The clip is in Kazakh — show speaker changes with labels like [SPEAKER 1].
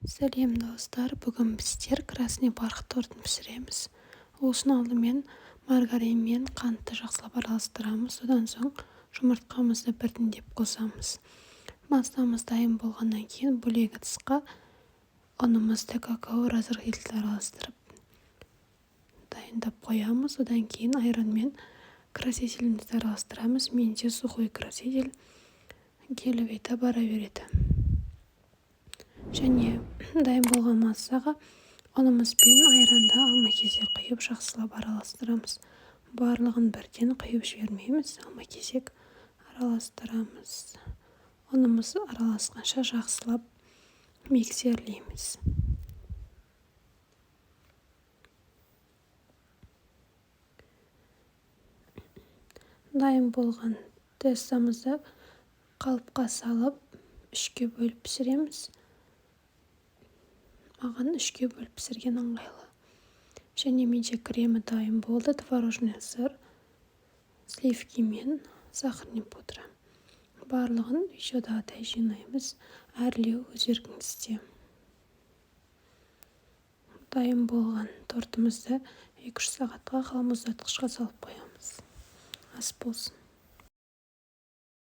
[SPEAKER 1] Сәлем достар, бүгін біздер красный бархат тортын пісіреміз. Ол үшін алдымен маргарин мен қантты жақсылап араластырамыз. Содан соң жұмыртқамызды біртіндеп қосамыз. Масамыз дайын болғаннан кейін бөлек ыдысқа ұнымызды какао разрыхитель араластырып дайындап қоямыз. Одан кейін айран мен красителімізді араластырамыз. Менде сухой краситель келіп ета бара береді. Және дайын болған массаға ұнымыз бен айранды алма-кезек құйып жақсылап араластырамыз. Барлығын бірден құйып жібермейміз, алма-кезек араластырамыз. Ұнымыз араласқанша жақсылап миксерлейміз. Дайын болған тессамызды қалыпқа салып, үшке бөліп пісіреміз. Маған үшке бөліп пісірген ыңғайлы. Және менде кремі дайын болды. Творожный сыр, сливки мен сахарный пудра. Барлығын видеодағыдай жинаймыз. Әрлеу өз еркіңізде. Дайын болған тортымызды 2-3 сағатқа қалам ұзартқышқа салып қоямыз. Ас болсын.